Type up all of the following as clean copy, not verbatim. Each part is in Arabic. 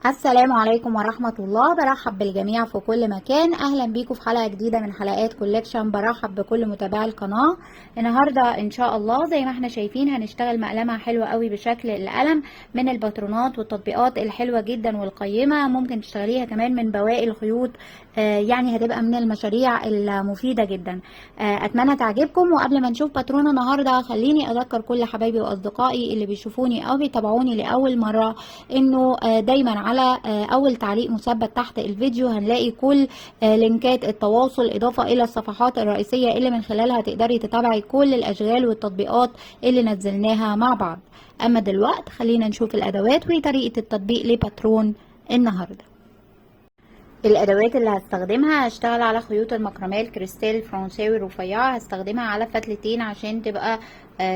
السلام عليكم ورحمة الله. برحب بالجميع في كل مكان. اهلا بيكم في حلقة جديدة من حلقات كوليكشن. برحب بكل متابعي القناة. النهاردة ان شاء الله زي ما احنا شايفين هنشتغل مقلمة حلوة قوي بشكل القلم من الباترونات والتطبيقات الحلوة جدا والقيمة. ممكن تشتغليها كمان من بواقي الخيوط، يعني هتبقى من المشاريع المفيدة جدا. اتمنى تعجبكم. وقبل ما نشوف باترونة النهاردة خليني اذكر كل حبايبي واصدقائي اللي بيشوفوني او بيتابعوني لاول مرة انه دايما على اول تعليق مثبت تحت الفيديو هنلاقي كل لينكات التواصل اضافة الى الصفحات الرئيسية اللي من خلالها تقدري تتابعي كل الاشغال والتطبيقات اللي نزلناها مع بعض. اما دلوقتي خلينا نشوف الادوات وطريقة التطبيق لباترون النهارده. الادوات اللي هستخدمها، هشتغل على خيوط المكرمية الكريستال الفرنساوي الرفيعة. هستخدمها على فتلتين عشان تبقى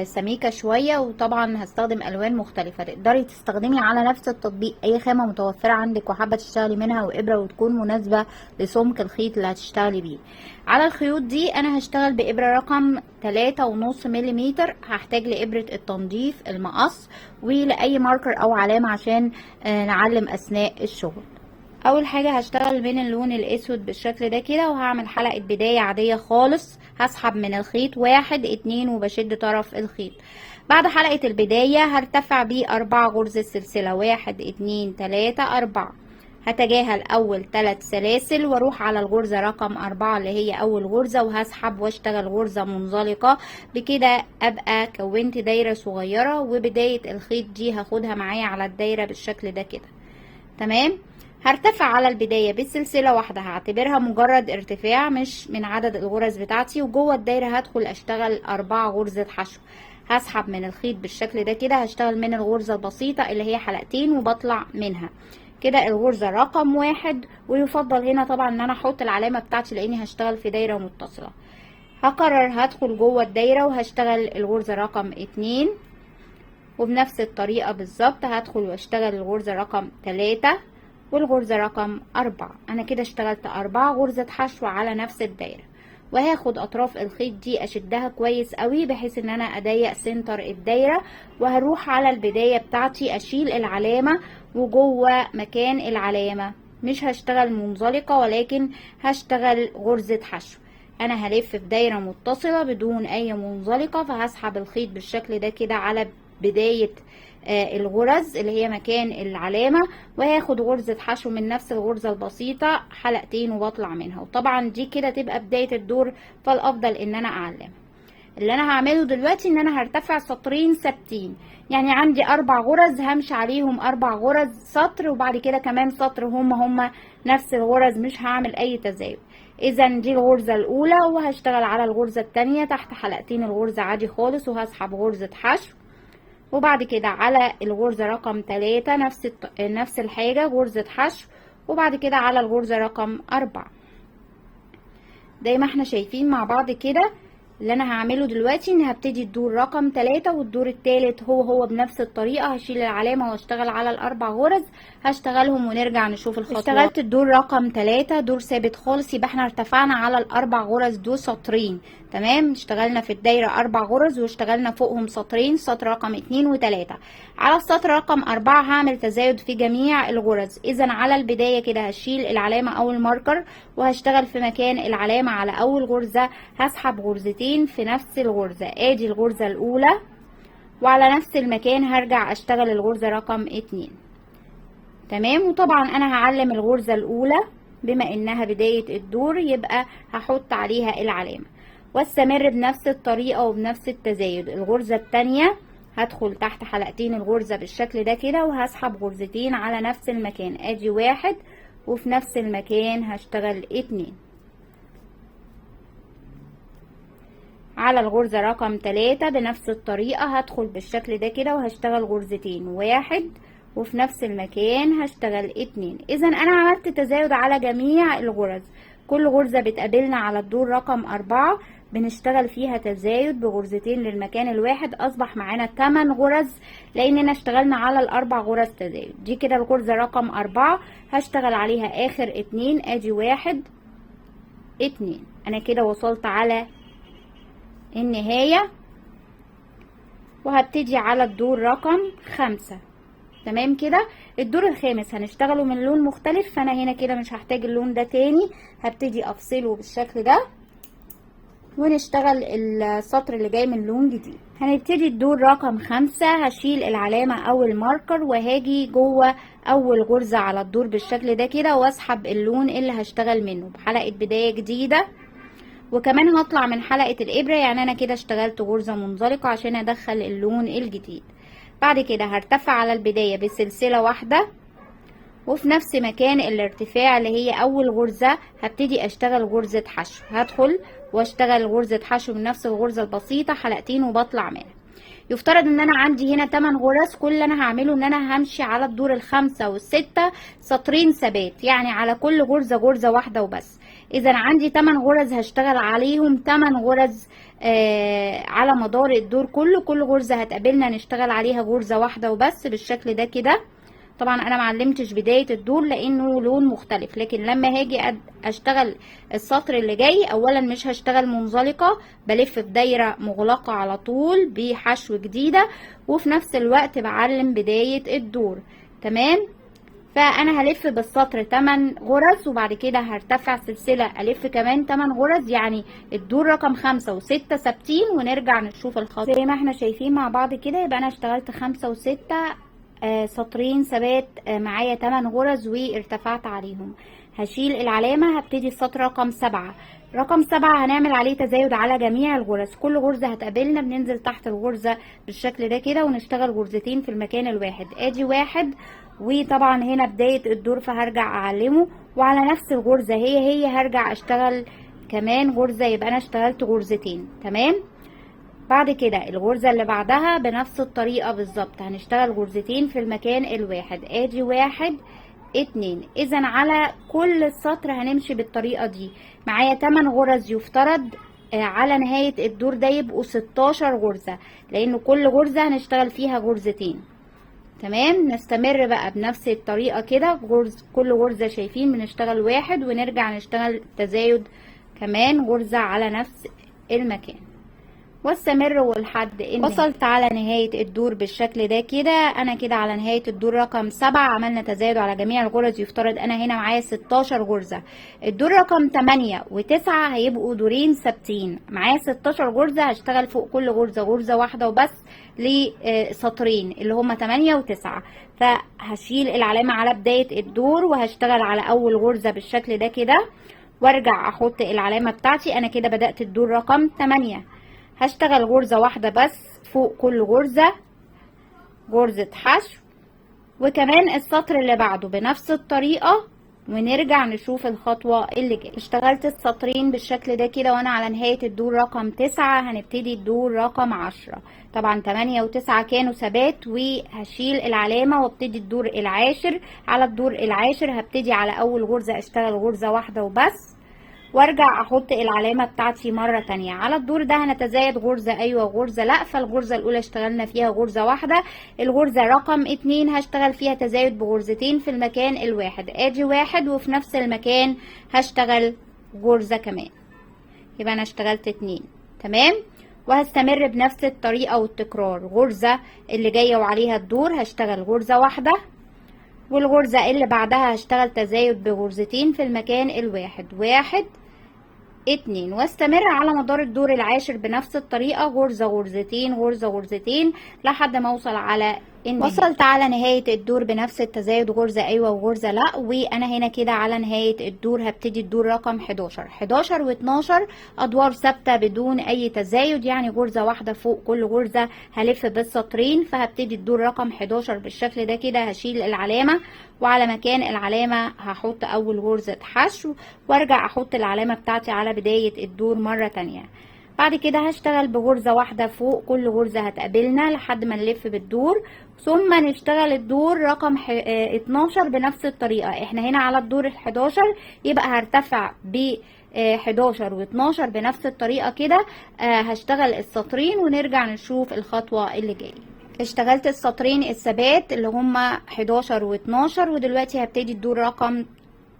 سميكة شوية، وطبعا هستخدم الوان مختلفة. تقدري تستخدمي على نفس التطبيق اي خامة متوفرة عندك وحابة تشتغلي منها وابرة وتكون مناسبة لسمك الخيط اللي هتشتغلي بيه. على الخيوط دي انا هشتغل بابرة رقم 3.5 ملم. هحتاج لابرة التنظيف المقص ولاي ماركر او علامة عشان نعلم اثناء الشغل. اول حاجة هشتغل من اللون الاسود بالشكل ده كده، وهعمل حلقة بداية عادية خالص. هسحب من الخيط 1 2 وبشد طرف الخيط. بعد حلقة البداية هرتفع بيه 4 غرزة سلسلة، 1 2 3 4. هتجاهل اول 3 سلاسل واروح على الغرزة رقم 4 اللي هي اول غرزة، وهسحب واشتغل غرزة منزلقة. بكده ابقى كونت دايرة صغيرة، وبداية الخيط دي هاخدها معايا على الدايرة بالشكل ده كده. تمام. هرتفع على البداية بسلسلة واحدة، هعتبرها مجرد ارتفاع مش من عدد الغرز بتاعتي. وجوه الدايرة هدخل اشتغل 4 غرزة حشو. هسحب من الخيط بالشكل ده كده، هشتغل من الغرزة البسيطة اللي هي حلقتين وبطلع منها كده الغرزة رقم 1. ويفضل هنا طبعا ان انا احط العلامة بتاعتي لاني هشتغل في دايرة متصلة. هقرر هدخل جوه الدايرة وهشتغل الغرزة رقم 2، وبنفس الطريقة بالظبط هدخل واشتغل الغرزة رقم 3 والغرزة رقم 4. انا كده اشتغلت 4 غرزة حشو على نفس الدايرة. وهاخد اطراف الخيط دي اشدها كويس قوي بحيث ان انا اضيق سنتر الدايرة. وهروح على البداية بتاعتي اشيل العلامة، وجوه مكان العلامة مش هشتغل منزلقة ولكن هشتغل غرزة حشو. انا هلف في دايرة متصلة بدون اي منزلقة، فهسحب الخيط بالشكل ده كده على بداية الغرز اللي هي مكان العلامة، وهاخد غرزة حشو من نفس الغرزة البسيطة حلقتين وبطلع منها. وطبعا دي كده تبقى بداية الدور، فالافضل ان انا اعلمها. اللي انا هعمله دلوقتي ان انا هرتفع سطرين ثابتين، يعني عندي 4 غرز همشي عليهم 4 غرز سطر، وبعد كده كمان سطر هما نفس الغرز، مش هعمل اي تزايد. اذا دي الغرزة الاولى، وهشتغل على الغرزة التانية تحت حلقتين الغرزة عادي خالص، وهسحب غرزة حشو. وبعد كده على الغرزة رقم 3 نفس الحاجة غرزة حشو. وبعد كده على الغرزة رقم 4 زي ما احنا شايفين مع بعض كده. اللي انا هعمله دلوقتي ان هبتدي الدور رقم 3، والدور الثالث هو بنفس الطريقة. هشيل العلامة واشتغل على ال4 غرز، هشتغلهم ونرجع نشوف الخطوات. اشتغلت الدور رقم 3 دور ثابت خالص، يبقى احنا ارتفعنا على ال4 غرز دول سطرين. تمام. اشتغلنا في الدايرة 4 غرز واشتغلنا فوقهم سطرين، سطر رقم 2 و3. على السطر رقم 4 هعمل تزايد في جميع الغرز. اذا على البداية كده هشيل العلامة او الماركر وهشتغل في مكان العلامة على اول غرزة. هسحب غرزتين في نفس الغرزة، ادي الغرزة الاولى، وعلى نفس المكان هرجع اشتغل الغرزة رقم 2. تمام. وطبعا انا هعلم الغرزة الاولى بما انها بداية الدور، يبقى هحط عليها العلامة واستمر بنفس الطريقة وبنفس التزايد. الغرزة التانية هدخل تحت حلقتين الغرزة بالشكل ده كده، وهسحب غرزتين على نفس المكان، ادي 1 وفي نفس المكان هشتغل 2. على الغرزة رقم 3 بنفس الطريقة هدخل بالشكل ده كده وهشتغل غرزتين، 1 وفي نفس المكان هشتغل 2. اذا انا عملت تزايد على جميع الغرز. كل غرزة بتقابلنا على الدور رقم 4 بنشتغل فيها تزايد بغرزتين للمكان الواحد. اصبح معانا 8 غرز لاننا اشتغلنا على ال4 غرز تزايد. دي كده الغرزة رقم 4 هشتغل عليها اخر 2، ادي 1 2. انا كده وصلت على النهاية، وهبتدي على الدور رقم 5. تمام كده. الدور الخامس هنشتغله من لون مختلف، فانا هنا كده مش هحتاج اللون ده تاني، هبتدي افصله بالشكل ده ونشتغل السطر اللي جاي من لون جديد. هنبتدي الدور رقم 5. هشيل العلامة او الماركر وهاجي جوه اول غرزة على الدور بالشكل ده كده، واسحب اللون اللي هشتغل منه بحلقة بداية جديدة، وكمان هطلع من حلقة الابرة. يعني انا كده اشتغلت غرزة منزلقة عشان ادخل اللون الجديد. بعد كده هرتفع على البداية بسلسلة واحدة، وفي نفس مكان الارتفاع اللي هي اول غرزة هبتدي اشتغل غرزة حشو. هدخل واشتغل غرزة حشو من نفس الغرزة البسيطة حلقتين وبطلع منها. يفترض ان انا عندي هنا 8 غرز، كل اللي انا هعمله ان انا همشي على الدور الخمسة والستة سطرين ثبات، يعني على كل غرزة غرزة واحدة وبس. اذا عندي 8 غرز هشتغل عليهم 8 غرز على مدار الدور كله. كل غرزة هتقابلنا نشتغل عليها غرزة واحدة وبس بالشكل ده كده. طبعا انا معلمتش بداية الدور لانه لون مختلف، لكن لما هاجي اشتغل السطر اللي جاي اولا مش هشتغل منزلقة، بلف في دايرة مغلقة على طول بحشو جديدة، وفي نفس الوقت بعلم بداية الدور. تمام. فانا هلف بالسطر 8 غرز، وبعد كده هرتفع سلسلة الف كمان 8 غرز، يعني الدور رقم 5 و6 ثابتين، ونرجع نشوف الخط زي ما احنا شايفين مع بعض كده. يبقى انا اشتغلت 5 و6 سطرين ثبات، معايا 8 غرز وارتفعت عليهم. هشيل العلامة، هبتدي السطر رقم 7. رقم 7 هنعمل عليه تزايد على جميع الغرز. كل غرزة هتقابلنا بننزل تحت الغرزة بالشكل ده كده، ونشتغل غرزتين في المكان الواحد. ادي واحد، وطبعا هنا بداية الدور فهرجع اعلمه، وعلى نفس الغرزة هي هرجع اشتغل كمان غرزة، يبقى انا اشتغلت غرزتين. تمام. بعد كده الغرزة اللي بعدها بنفس الطريقة بالظبط، هنشتغل غرزتين في المكان الواحد. ادي واحد اتنين. اذا على كل السطر هنمشي بالطريقة دي. معايا 8 غرز، يفترض على نهاية الدور ده يبقوا 16 غرزة، لان كل غرزة هنشتغل فيها غرزتين. تمام. نستمر بقى بنفس الطريقة كده، كل غرزة شايفين بنشتغل واحد، ونرجع نشتغل تزايد كمان غرزة على نفس المكان، واستمر ولحد ان وصلت على نهاية الدور بالشكل ده كده. انا كده على نهاية الدور رقم 7 عملنا تزايد على جميع الغرز. يفترض انا هنا معايا 16 غرزة. الدور رقم 8 و9 هيبقوا دورين ثابتين، معايا 16 غرزة، هشتغل فوق كل غرزة غرزة واحدة وبس لسطرين اللي هما 8 و9. فهشيل العلامة على بداية الدور، وهشتغل على اول غرزة بالشكل ده كده، وارجع احط العلامة بتاعتي. انا كده بدأت الدور رقم 8. هشتغل غرزة واحدة بس فوق كل غرزة غرزة حشو، وكمان السطر اللي بعده بنفس الطريقة، ونرجع نشوف الخطوة اللي جاية. اشتغلت السطرين بالشكل ده كده وانا على نهاية الدور رقم 9. هنبتدي الدور رقم 10. طبعا 8 و9 كانوا ثبات، وهشيل العلامة وابتدي الدور العاشر. على الدور العاشر هبتدي على اول غرزة اشتغل غرزة واحدة وبس، وارجع احط العلامة بتاعتي مرة تانية. على الدور ده هنتزايد غرزة ايوه غرزة لا. فالغرزة الاولى اشتغلنا فيها غرزة واحدة. الغرزة رقم 2 هشتغل فيها تزايد بغرزتين في المكان الواحد. ادي واحد، وفي نفس المكان هشتغل غرزة كمان، يبقى انا اشتغلت 2. تمام. وهستمر بنفس الطريقة والتكرار. غرزة اللي جاية وعليها الدور هشتغل غرزة واحدة، والغرزة اللي بعدها هشتغل تزايد بغرزتين في المكان الواحد. واحد اتنين، واستمر على مدار الدور العاشر بنفس الطريقة، غرزة غرزتين غرزة غرزتين لحد ما اوصل على وصلت على نهاية الدور بنفس التزايد غرزة ايوه وغرزة لا. وانا هنا كده على نهاية الدور هبتدي الدور رقم 11. 11 و12 ادوار ثابتة بدون اي تزايد، يعني غرزة واحدة فوق كل غرزة هلف بالسطرين. فهبتدي الدور رقم 11 بالشكل ده كده. هشيل العلامة، وعلى مكان العلامة هحط اول غرزة حشو، وارجع احط العلامة بتاعتي على بداية الدور مرة تانية. بعد كده هشتغل بغرزة واحدة فوق كل غرزة هتقابلنا لحد ما نلف بالدور، ثم نشتغل الدور رقم 12 بنفس الطريقة. احنا هنا على الدور ال11، يبقى هرتفع ب 11 و12 بنفس الطريقة كده. هشتغل السطرين ونرجع نشوف الخطوة اللي جاية. اشتغلت السطرين الثبات اللي هما 11 و12، ودلوقتي هبتدي الدور رقم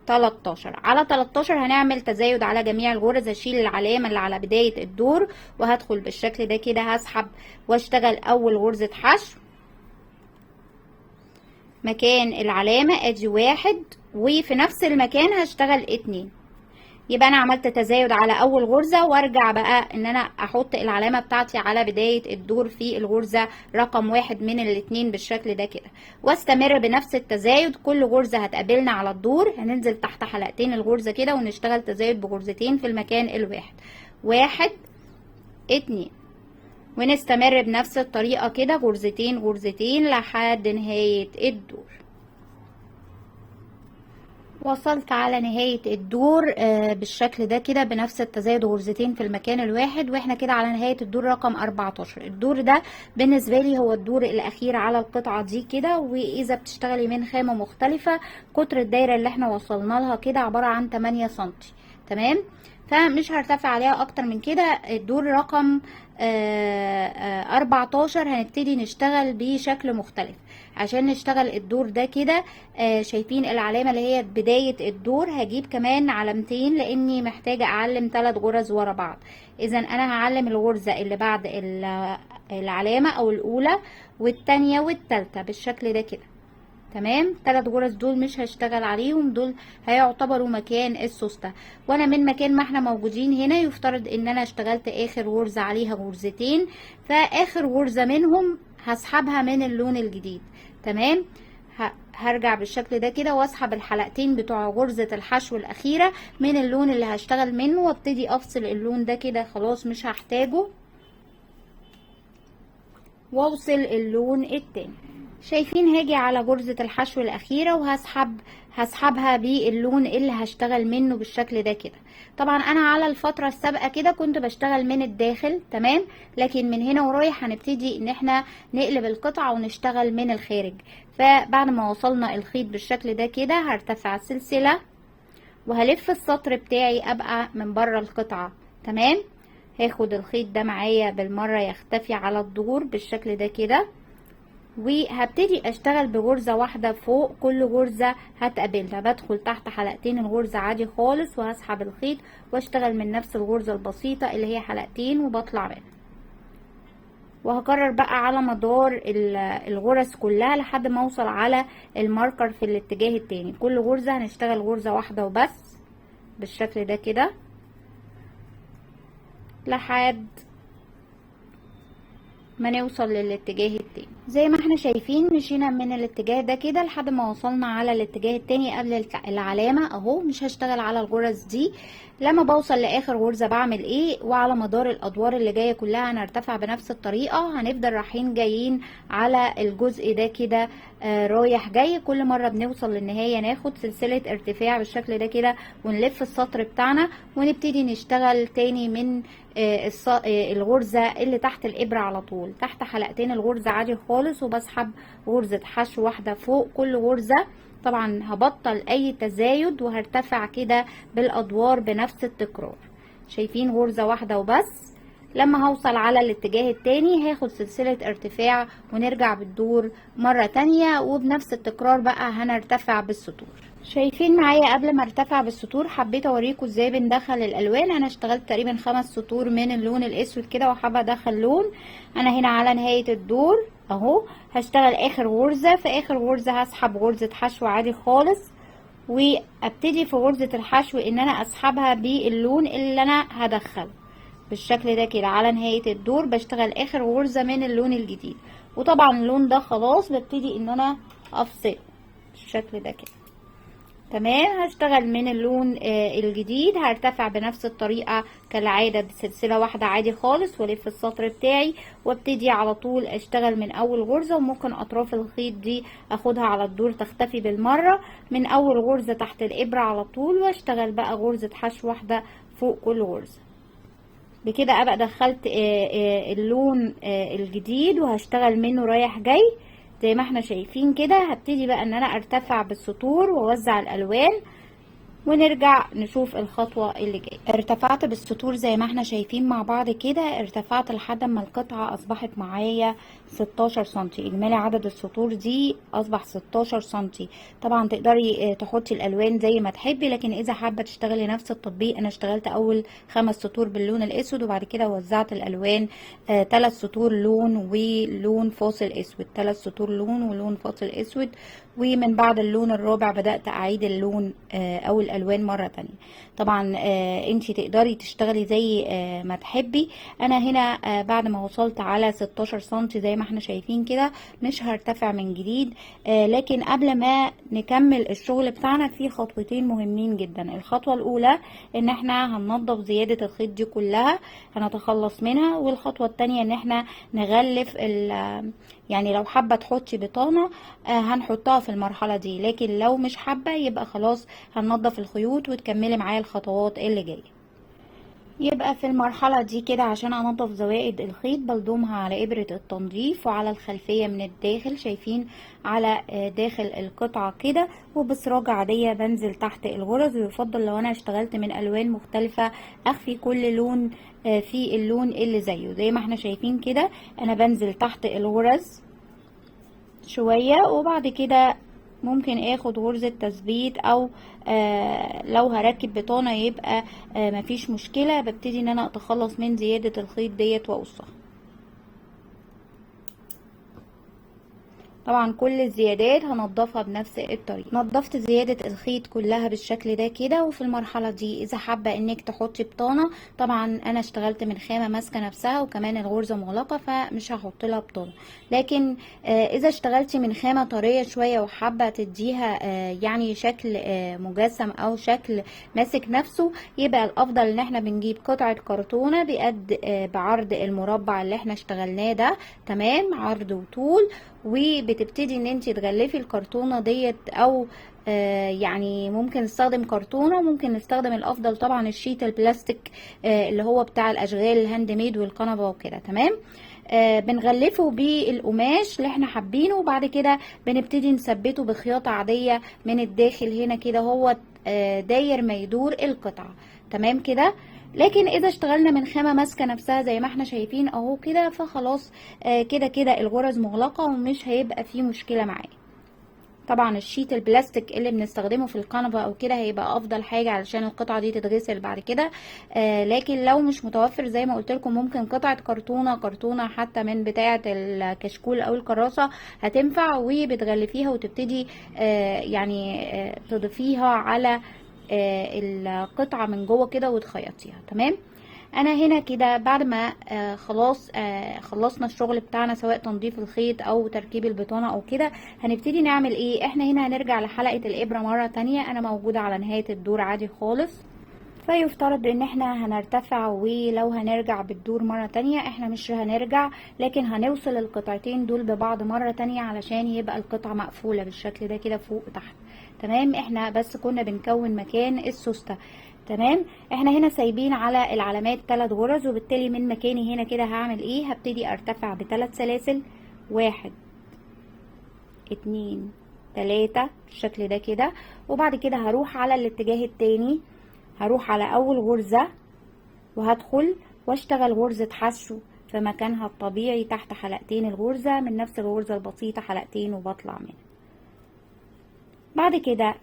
13. على 13 هنعمل تزايد على جميع الغرز. هشيل العلامة اللي على بداية الدور وهدخل بالشكل ده كده. هسحب واشتغل اول غرزة حشو، مكان العلامة ادي 1 وفي نفس المكان هشتغل 2. يبقى انا عملت تزايد على اول غرزة وارجع بقى ان انا احط العلامة بتاعتي على بداية الدور في الغرزة رقم 1 من الاتنين بالشكل ده كده، واستمر بنفس التزايد. كل غرزة هتقابلنا على الدور هننزل تحت حلقتين الغرزة كده ونشتغل تزايد بغرزتين في المكان الواحد، 1 2، ونستمر بنفس الطريقة كده غرزتين غرزتين لحد نهاية الدور. وصلت على نهاية الدور بالشكل ده كده بنفس التزايد غرزتين في المكان الواحد، واحنا كده على نهاية الدور رقم 14. الدور ده بالنسبة لي هو الدور الاخير على القطعة دي كده، واذا بتشتغلي من خامة مختلفة قطر الدايرة اللي احنا وصلنا لها كده عبارة عن 8 سنتي. تمام، فمش هرتفع عليها اكتر من كده. الدور رقم 14 هنبتدي نشتغل بشكل مختلف. عشان نشتغل الدور ده كده شايفين العلامة اللي هي بداية الدور، هجيب كمان علامتين لاني محتاجة اعلم 3 غرز ورا بعض. اذا انا هعلم الغرزة اللي بعد العلامة او الاولى والتانية والتالتة بالشكل ده كده. تمام، 3 غرز دول مش هشتغل عليهم، دول هيعتبروا مكان السوستة. وانا من مكان ما احنا موجودين هنا يفترض ان انا اشتغلت اخر غرزة عليها غرزتين، فاخر غرزة منهم هسحبها من اللون الجديد. تمام، هرجع بالشكل ده كده واسحب الحلقتين بتوع غرزة الحشو الاخيرة من اللون اللي هشتغل منه، وابتدي افصل اللون ده كده خلاص مش هحتاجه، واوصل اللون التاني. شايفين هاجي على غرزة الحشو الأخيرة وهسحبها باللون اللي هشتغل منه بالشكل ده كده. طبعا أنا على الفترة السابقة كده كنت بشتغل من الداخل، تمام، لكن من هنا ورايح هنبتدي إن احنا نقلب القطعة ونشتغل من الخارج. فبعد ما وصلنا الخيط بالشكل ده كده هرتفع السلسلة وهلف السطر بتاعي أبقى من بره القطعة. تمام، هاخد الخيط ده معايا بالمرة يختفي على الدور بالشكل ده كده، وهبتدي اشتغل بغرزة واحدة فوق كل غرزة هتقابلها. بدخل تحت حلقتين الغرزة عادي خالص وهسحب الخيط واشتغل من نفس الغرزة البسيطة اللي هي حلقتين وبطلع منها، وهكرر بقى على مدار الغرز كلها لحد ما اوصل على الماركر في الاتجاه التاني. كل غرزة هنشتغل غرزة واحدة وبس بالشكل ده كده لحد ما نوصل للاتجاه التاني. زي ما احنا شايفين مشينا من الاتجاه ده كده لحد ما وصلنا على الاتجاه التاني قبل العلامة اهو. مش هشتغل على الغرز دي. لما بوصل لاخر غرزة بعمل ايه؟ وعلى مدار الادوار اللي جاية كلها هنرتفع بنفس الطريقة. هنفضل رايحين جايين على الجزء ده كده رايح جاي. كل مرة بنوصل للنهاية ناخد سلسلة ارتفاع بالشكل ده كده ونلف السطر بتاعنا ونبتدي نشتغل تاني من الغرزة اللي تحت الابرة على طول. تحت حلقتين الغرزة عادي خالص وبسحب غرزة حشو واحدة فوق كل غرزة. طبعا هبطل اي تزايد وهرتفع كده بالادوار بنفس التكرار. شايفين غرزة واحدة وبس. لما هوصل على الاتجاه التاني هاخد سلسلة ارتفاع ونرجع بالدور مرة تانية وبنفس التكرار بقى هنرتفع بالسطور. شايفين معايا قبل ما ارتفع بالسطور حبيت اوريكم ازاي بندخل الالوان. انا اشتغلت تقريبا 5 سطور من اللون الاسود كده وحابه ادخل لون. انا هنا على نهايه الدور اهو هشتغل اخر غرزه. في اخر غرزه هسحب غرزه حشو عادي خالص وابتدي في غرزه الحشو ان انا اسحبها باللون اللي انا هدخله بالشكل ده كده. على نهايه الدور بشتغل اخر غرزه من اللون الجديد، وطبعا اللون ده خلاص ببتدي ان انا افصل بالشكل ده كده. تمام، هشتغل من اللون الجديد. هرتفع بنفس الطريقة كالعادة بسلسلة واحدة عادي خالص والف السطر بتاعي وابتدي على طول اشتغل من اول غرزة. وممكن اطراف الخيط دي اخدها على الدور تختفي بالمرة من اول غرزة تحت الابرة على طول، واشتغل بقى غرزة حشو واحدة فوق كل غرزة. بكده ابقى دخلت اللون الجديد وهشتغل منه رايح جاي زي ما احنا شايفين كده. هبتدي بقى ان انا ارتفع بالسطور واوزع الالوان ونرجع نشوف الخطوة اللي جاية. ارتفعت بالسطور زي ما احنا شايفين مع بعض كده. ارتفعت لحد ما القطعة اصبحت معايا 16 سنتي. اجمالي عدد السطور دي اصبح 16 سنتي. طبعا تقدري تحطي الالوان زي ما تحبي، لكن اذا حابة تشتغلي نفس التطبيق انا اشتغلت اول 5 سطور باللون الاسود وبعد كده وزعت الالوان 3 سطور لون ولون فاصل اسود، 3 سطور لون ولون فاصل اسود ومن بعد اللون الرابع بدأت اعيد اللون او الالوان مرة تانية. طبعا انتي تقدري تشتغلي زي ما تحبي. انا هنا بعد ما وصلت على 16 سنتي زي ما احنا شايفين كده مش هرتفع من جديد. لكن قبل ما نكمل الشغل بتاعنا في خطوتين مهمين جدا. الخطوة الاولى ان احنا هننضف زيادة الخيط دي كلها، هنتخلص منها. والخطوة التانية ان احنا نغلف يعني لو حابة تحطي بطانة هنحطها في المرحلة دي، لكن لو مش حابة يبقى خلاص هننضف الخيوط وتكملي معايا الخطوات اللي جاية. يبقى في المرحلة دي كده عشان انضف زوائد الخيط بلضمها على ابرة التنظيف وعلى الخلفية من الداخل، شايفين على داخل القطعة كده، وبسراجة عادية بنزل تحت الغرز. ويفضل لو انا اشتغلت من الوان مختلفة اخفي كل لون في اللون اللي زيه. زي ما احنا شايفين كده انا بنزل تحت الغرز شوية، وبعد كده ممكن اخد غرزة تثبيت او لو هركب بطانة يبقى مفيش مشكلة. ببتدي ان انا اتخلص من زيادة الخيط ديت واقصها. طبعا كل الزيادات هنضفها بنفس الطريقه. نضفت زياده الخيط كلها بالشكل ده كده. وفي المرحله دي اذا حابه انك تحطي بطانه، طبعا انا اشتغلت من خامه ماسكه نفسها وكمان الغرزه مغلقه فمش هحط لها بطانه. لكن اذا اشتغلتي من خامه طريه شويه وحابه تديها يعني شكل مجسم او شكل ماسك نفسه، يبقى الافضل ان احنا بنجيب قطعه كرتونه بقد بعرض المربع اللي احنا اشتغلناه ده، تمام، عرض وطول. وبتبتدي ان انت تغلفي الكرتونه ديت، او يعني ممكن نستخدم كرتونه، وممكن نستخدم الافضل طبعا الشيت البلاستيك اللي هو بتاع الاشغال الهاند ميد والكنبه وكده، تمام. بنغلفه بالقماش اللي احنا حابينه، وبعد كده بنبتدي نثبته بخياطه عاديه من الداخل هنا كده، هو داير ما يدور القطعه، تمام كده. لكن اذا اشتغلنا من خامه ماسكه نفسها زي ما احنا شايفين اهو كده، فخلاص كده كده الغرز مغلقه ومش هيبقى فيه مشكله معايا. طبعا الشيت البلاستيك اللي بنستخدمه في الكنبه او كده هيبقى افضل حاجه علشان القطعه دي تتغسل بعد كده. لكن لو مش متوفر زي ما قلت لكم ممكن قطعه كرتونه حتى من بتاعه الكشكول او الكراسه هتنفع، وبتغلفيها وتبتدي يعني تضيفيها على القطعة من جوه كده وتخيطيها، تمام. انا هنا كده بعد ما خلاص خلصنا الشغل بتاعنا سواء تنظيف الخيط او تركيب البطانة او كده، هنبتدي نعمل ايه. احنا هنا هنرجع لحلقة الابرة مرة تانية. انا موجودة على نهاية الدور عادي خالص، فيفترض ان احنا هنرتفع، ولو هنرجع بالدور مرة تانية احنا مش هنرجع، لكن هنوصل القطعتين دول ببعض مرة تانية علشان يبقى القطعة مقفولة بالشكل ده كده فوق وتحت، تمام. احنا بس كنا بنكون مكان السوستة، تمام. احنا هنا سايبين على العلامات 3 غرز، وبالتالي من مكاني هنا كده هعمل ايه، هبتدي ارتفع ب3 سلاسل، 1 2 3 بالشكل ده كده. وبعد كده هروح على الاتجاه التاني، هروح على اول غرزة وهدخل واشتغل غرزة حشو في مكانها الطبيعي تحت حلقتين الغرزة من نفس الغرزة البسيطة حلقتين وبطلع منها. بعد كده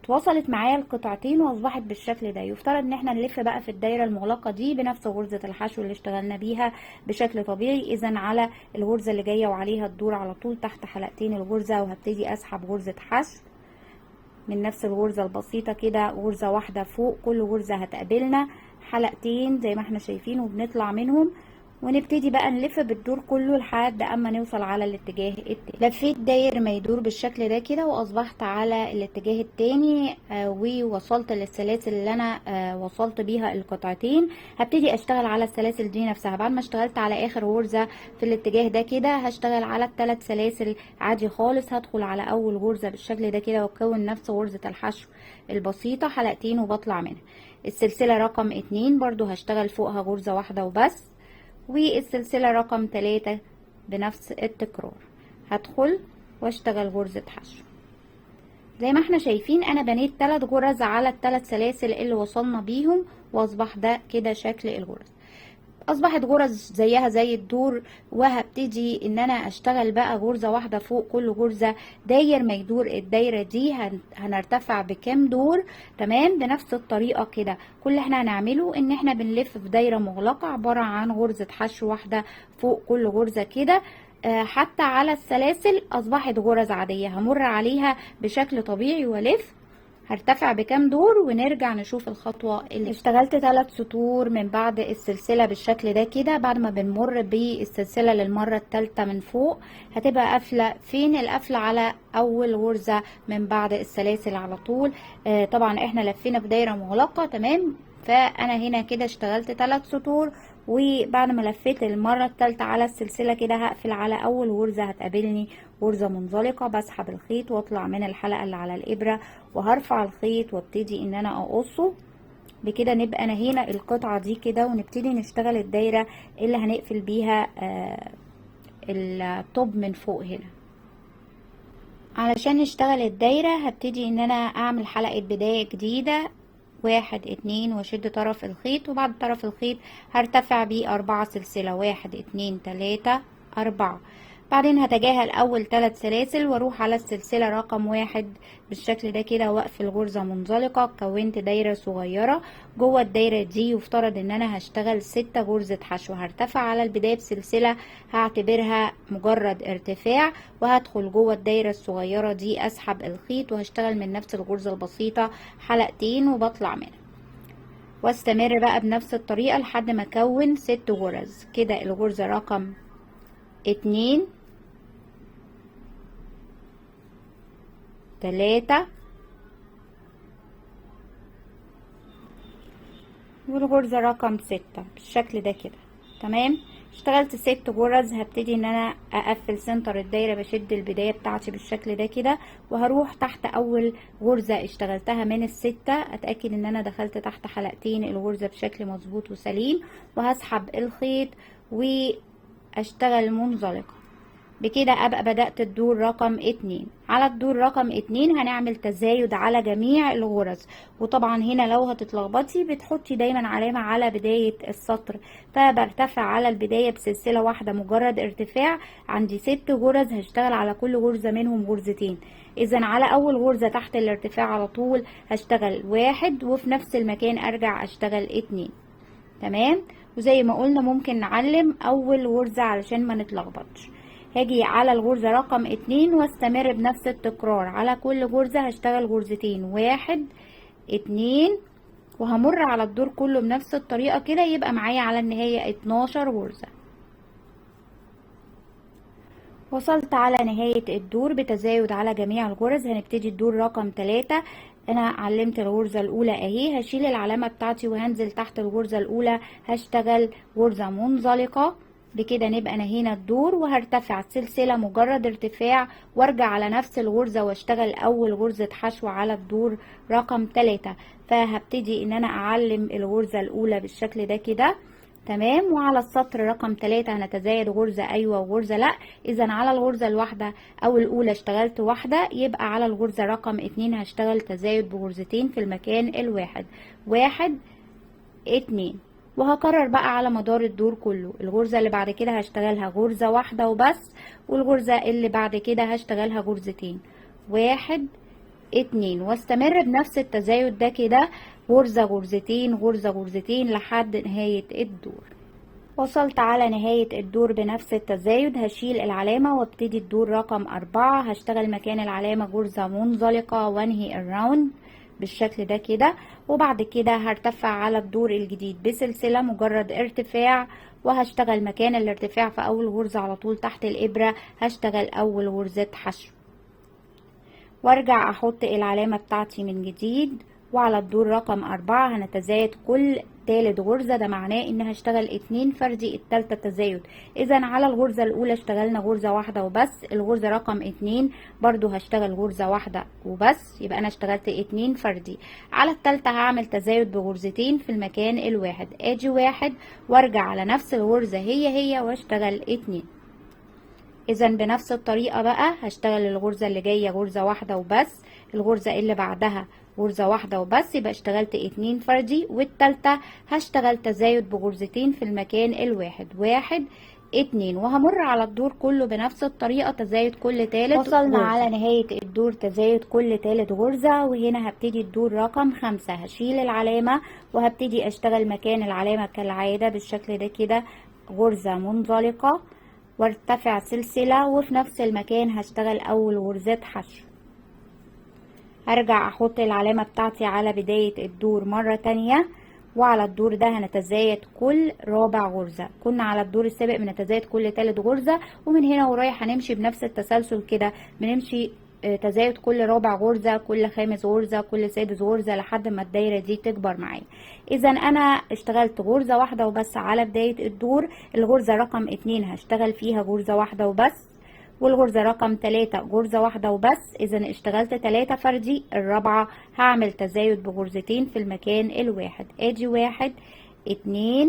اتوصلت معايا القطعتين واصبحت بالشكل ده. يفترض ان احنا نلف بقى في الدايره المغلقه دي بنفس غرزه الحشو اللي اشتغلنا بيها بشكل طبيعي. اذا على الغرزه اللي جايه وعليها الدور على طول تحت حلقتين الغرزه، وهبتدي اسحب غرزه حشو من نفس الغرزه البسيطه كده، غرزه واحده فوق كل غرزه هتقابلنا حلقتين زي ما احنا شايفين وبنطلع منهم، ونبتدي بقى نلف بالدور كله لحد اما نوصل على الاتجاه التاني. لفيت داير ما يدور بالشكل ده كده واصبحت على الاتجاه التاني ووصلت للسلاسل اللي انا وصلت بيها القطعتين. هبتدي اشتغل على السلاسل دي نفسها. بعد ما اشتغلت على اخر غرزة في الاتجاه ده كده هشتغل على ال3 سلاسل عادي خالص. هدخل على اول غرزة بالشكل ده كده واكون نفس غرزة الحشو البسيطة حلقتين وبطلع منها. السلسلة رقم 2 برضو هشتغل فوقها غرزة واحدة وبس، والسلسلة رقم 3 بنفس التكرار هدخل واشتغل غرزة حشو. زي ما احنا شايفين انا بنيت 3 غرز على ال3 سلاسل اللي وصلنا بيهم، واصبح ده كده شكل الغرز. اصبحت غرز زيها زي الدور، وهبتدي ان انا اشتغل بقى غرزة واحدة فوق كل غرزة داير ما يدور الدايرة دي. هنرتفع بكام دور، تمام. بنفس الطريقة كده كل اللي احنا هنعمله ان احنا بنلف في دايرة مغلقة عبارة عن غرزة حشو واحدة فوق كل غرزة كده. حتى على السلاسل اصبحت غرز عادية. همر عليها بشكل طبيعي والف، هرتفع بكام دور ونرجع نشوف الخطوة اللي اشتغلت 3 سطور من بعد السلسلة بالشكل ده كده. بعد ما بنمر بالسلسلة للمرة الثالثة من فوق هتبقى قافلة. فين القفلة؟ على اول غرزة من بعد السلاسل على طول. طبعا احنا لفينا بدايرة مغلقة تمام. فانا هنا كده اشتغلت 3 سطور، وبعد ما لفيت المرة الثالثة على السلسلة كده هقفل على اول غرزة هتقابلني غرزة منزلقة. بسحب الخيط واطلع من الحلقة اللي على الابرة وهرفع الخيط وابتدي ان انا اقصه. بكده نبقى نهينا القطعة دي كده، ونبتدي نشتغل الدايرة اللي هنقفل بيها الطوب من فوق هنا. علشان نشتغل الدايرة هبتدي ان انا اعمل حلقة بداية جديدة 1 2 واشد طرف الخيط، وبعد طرف الخيط هرتفع بيه 4 سلسلة 1 2 3 4. بعدين هتجاهل اول 3 سلاسل واروح على السلسلة رقم 1 بالشكل ده كده واقفل غرزة منزلقة. كونت دايرة صغيرة. جوه الدايرة دي يفترض ان انا هشتغل 6 غرزة حشو. هرتفع على البداية بسلسلة هعتبرها مجرد ارتفاع، وهدخل جوه الدايرة الصغيرة دي اسحب الخيط وهشتغل من نفس الغرزة البسيطة حلقتين وبطلع منها، واستمر بقى بنفس الطريقة لحد ما اكون 6 غرز. كده الغرزة رقم 2 3 والغرزة رقم 6 بالشكل ده كده تمام. اشتغلت 6 غرز. هبتدي ان انا اقفل سنتر الدايرة بشد البداية بتاعتي بالشكل ده كده، وهروح تحت اول غرزة اشتغلتها من ال6 اتأكد ان انا دخلت تحت حلقتين الغرزة بشكل مظبوط وسليم، وهسحب الخيط واشتغل منزلقة. بكده ابقى بدأت الدور رقم 2. على الدور رقم 2 هنعمل تزايد على جميع الغرز. وطبعا هنا لو هتتلخبطي بتحطي دايما علامة على بداية السطر، فبرتفع على البداية بسلسلة واحدة مجرد ارتفاع. عندي 6 غرز هشتغل على كل غرزة منهم غرزتين. اذا على اول غرزة تحت الارتفاع على طول هشتغل 1 وفي نفس المكان ارجع اشتغل 2 تمام. وزي ما قلنا ممكن نعلم اول غرزة علشان ما نتلخبطش. هاجي على الغرزة رقم 2 واستمر بنفس التكرار. على كل غرزة هشتغل غرزتين 1 2، وهمر على الدور كله بنفس الطريقة كده. يبقى معايا على النهاية 12 غرزة. وصلت على نهاية الدور بتزايد على جميع الغرز. هنبتدي الدور رقم 3. انا علمت الغرزة الاولى اهي، هشيل العلامة بتاعتي وهنزل تحت الغرزة الاولى هشتغل غرزة منزلقة. بكده نبقى نهينا الدور، وهرتفع سلسلة مجرد ارتفاع وارجع على نفس الغرزة واشتغل اول غرزة حشو على الدور رقم 3. فهبتدي ان انا اعلم الغرزة الاولى بالشكل ده كده تمام. وعلى السطر رقم 3 هنتزايد غرزة ايوه وغرزة لا. اذا على الغرزة الواحدة او الاولى اشتغلت واحدة، يبقى على الغرزة رقم 2 هشتغل تزايد بغرزتين في المكان الواحد 1 2. وهكرر بقى على مدار الدور كله. الغرزة اللي بعد كده هشتغلها غرزة واحدة وبس، والغرزة اللي بعد كده هشتغلها غرزتين 1 2، واستمر بنفس التزايد ده كده غرزة غرزتين غرزة غرزتين لحد نهاية الدور. وصلت على نهاية الدور بنفس التزايد. هشيل العلامة وابتدي الدور رقم 4. هشتغل مكان العلامة غرزة منزلقة وانهي الراوند بالشكل ده كده. وبعد كده هرتفع على الدور الجديد بسلسلة مجرد ارتفاع، وهشتغل مكان الارتفاع في اول غرزة على طول تحت الابرة هشتغل اول غرزة حشو، وارجع احط العلامة بتاعتي من جديد. وعلى الدور رقم 4 هنتزايد كل تالت غرزة. ده معناه ان هشتغل 2 فردي التالتة تزايد. اذا على الغرزة الاولى اشتغلنا غرزة واحدة وبس، الغرزة رقم 2 برضو هشتغل غرزة واحدة وبس، يبقى انا اشتغلت 2 فردي. على التالتة هعمل تزايد بغرزتين في المكان الواحد. اجي 1 وارجع على نفس الغرزة هي واشتغل 2. اذا بنفس الطريقة بقى هشتغل الغرزة اللي جاية غرزة واحدة وبس، الغرزة اللي بعدها غرزة واحدة وبس، يبقى اشتغلت 2 فردي. والتالتة هشتغل تزايد بغرزتين في المكان الواحد 1 2، وهمر على الدور كله بنفس الطريقة تزايد كل تالت. وصلنا على نهاية الدور تزايد كل تالت غرزة. وهنا هبتدي الدور رقم 5. هشيل العلامة وهبتدي اشتغل مكان العلامة كالعادة بالشكل ده كده غرزة منزلقة وارتفع سلسلة، وفي نفس المكان هشتغل اول غرزات حشو. هرجع احط العلامة بتاعتي على بداية الدور مرة تانية، وعلى الدور ده هنتزايد كل رابع غرزة. كنا على الدور السابق بنتزايد كل تالت غرزة، ومن هنا ورايح هنمشي بنفس التسلسل كده، بنمشي تزايد كل رابع غرزة، كل خامس غرزة، كل سادس غرزة، لحد ما الدايرة دي تكبر معايا. اذا انا اشتغلت غرزة واحدة وبس على بداية الدور. الغرزة رقم 2 هشتغل فيها غرزة واحدة وبس، والغرزة رقم 3 غرزة واحدة وبس. اذا اشتغلت 3 فردي. الرابعة هعمل تزايد بغرزتين في المكان الواحد. ادي 1 2،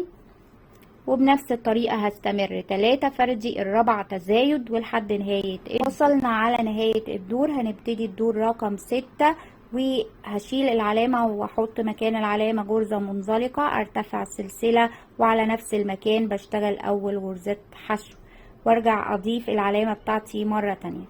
وبنفس الطريقة هستمر 3 فردي، الرابعة تزايد، ولحد نهاية. وصلنا على نهاية الدور. هنبتدي الدور رقم 6، وهشيل العلامة واحط مكان العلامة غرزة منزلقة، ارتفع سلسلة، وعلى نفس المكان بشتغل اول غرزة حشو، وارجع اضيف العلامة بتاعتي مرة تانية.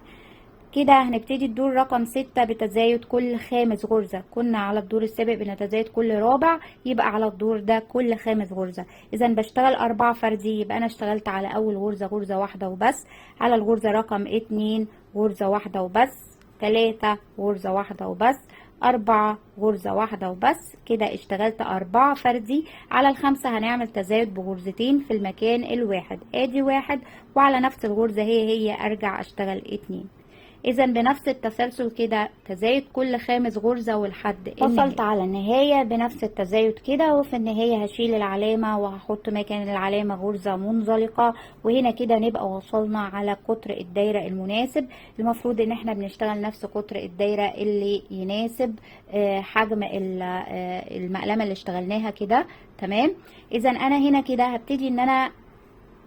كده هنبتدي الدور رقم 6 بتزايد كل خامس غرزة. كنا على الدور السابق بنتزايد كل رابع، يبقى على الدور ده كل خامس غرزة. اذا بشتغل 4 فردي، يبقى انا اشتغلت على اول غرزة غرزة واحدة وبس، على الغرزة رقم 2 غرزة واحدة وبس، 3 غرزة واحدة وبس، 4 غرزة واحدة وبس. كده اشتغلت 4 فردي. على الخمسة هنعمل تزايد بغرزتين في المكان الواحد. ادي 1، وعلى نفس الغرزة هي ارجع اشتغل 2. اذا بنفس التسلسل كده، تزايد كل خامس غرزة ولحد النهاية. وصلت على النهاية بنفس التزايد كده، وفي النهاية هشيل العلامة وهحط مكان العلامة غرزة منزلقة. وهنا كده نبقى وصلنا على قطر الدايرة المناسب. المفروض ان احنا بنشتغل نفس قطر الدايرة اللي يناسب حجم المقلمة اللي اشتغلناها كده. تمام. اذا انا هنا كده هبتدي ان انا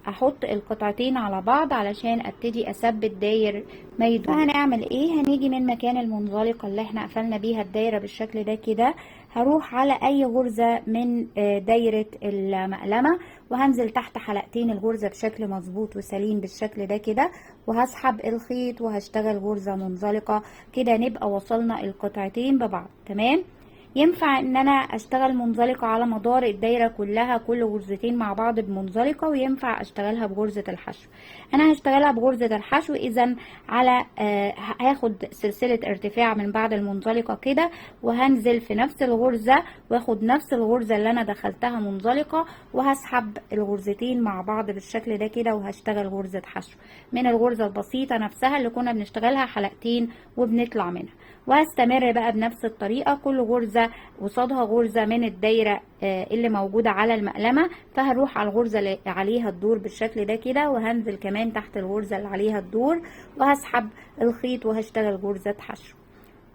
احط القطعتين على بعض علشان ابتدي اثبت داير ما يدور. فهنعمل ايه؟ هنيجي من مكان المنزلقه اللي احنا قفلنا بيها الدايره بالشكل ده كده، هروح على اي غرزه من دايره المقلمه، وهنزل تحت حلقتين الغرزه بشكل مظبوط وسليم بالشكل ده كده، وهسحب الخيط وهشتغل غرزه منزلقه. كده نبقى وصلنا القطعتين ببعض. تمام. ينفع ان انا اشتغل منزلقة على مدار الدايرة كلها، كل غرزتين مع بعض بمنزلقة، وينفع اشتغلها بغرزة الحشو. انا هشتغلها بغرزة الحشو. اذا على هاخد سلسلة ارتفاع من بعد المنزلقة كده، وهنزل في نفس الغرزة، واخد نفس الغرزة اللي انا دخلتها منزلقة، وهسحب الغرزتين مع بعض بالشكل ده كده، وهشتغل غرزة حشو من الغرزة البسيطة نفسها اللي كنا بنشتغلها حلقتين وبنطلع منها. وهستمر بقى بنفس الطريقة، كل غرزة قصادها غرزة من الدايرة اللي موجودة على المقلمة، فهروح على الغرزة اللي عليها الدور بالشكل ده كده، وهنزل كمان تحت الغرزة اللي عليها الدور، وهسحب الخيط وهشتغل غرزة حشو.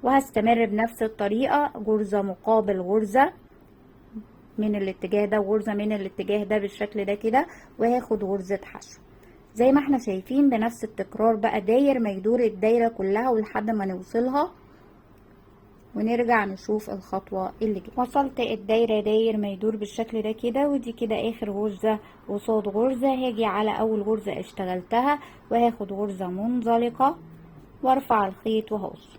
وهستمر بنفس الطريقة، غرزة مقابل غرزة من الاتجاه ده، وغرزة من الاتجاه ده بالشكل ده كده، وهاخد غرزة حشو. زي ما احنا شايفين بنفس التكرار بقى، داير ما يدور الدايرة كلها ولحد ما نوصلها، ونرجع نشوف الخطوة اللي جايه. وصلت الدايرة داير ما يدور بالشكل ده كده، ودي كده اخر غرزة قصاد غرزة. هاجي على اول غرزة اشتغلتها، وهاخد غرزة منزلقة، وارفع الخيط وهقص.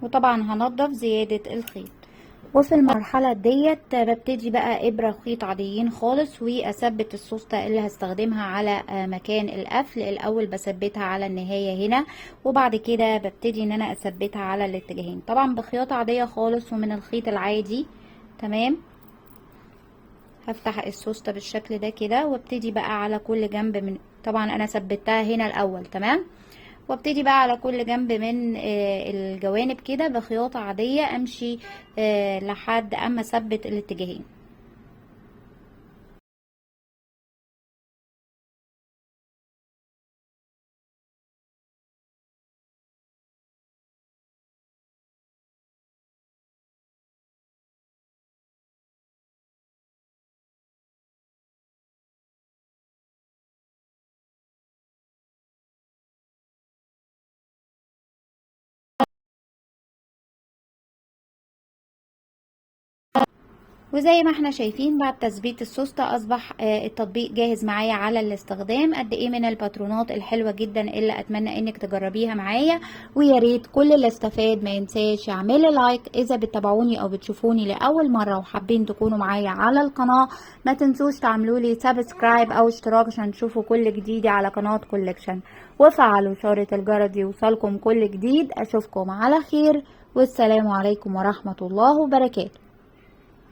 وطبعا هنضف زيادة الخيط. وفي المرحلة ديت ببتدي بقى ابرة وخيط عاديين خالص، واثبت السوستة اللي هستخدمها على مكان القفل. الاول بثبتها على النهاية هنا، وبعد كده ببتدي ان انا اثبتها على الاتجاهين، طبعا بخياطة عادية خالص ومن الخيط العادي. تمام. هفتح السوستة بالشكل ده كده، وابتدي بقى على كل جنب من، طبعا انا ثبتها هنا الاول. تمام. وابتدي بقى على كل جنب من الجوانب كده بخياطة عادية، امشي لحد اما اثبت الاتجاهين. وزي ما احنا شايفين بعد تثبيت السوستة اصبح التطبيق جاهز معايا على الاستخدام. قد ايه من الباترونات الحلوة جدا اللي اتمنى انك تجربيها معايا. ويا ريت كل اللي استفاد ما ينساش يعمل لايك. اذا بتتابعوني او بتشوفوني لاول مرة وحابين تكونوا معايا على القناة، ما تنسوش تعملوا لي سبسكرايب او اشتراك عشان تشوفوا كل جديد على قناة كولكشن، وفعلوا اشارة الجرس يوصلكم كل جديد. اشوفكم على خير، والسلام عليكم ورحمة الله وبركاته.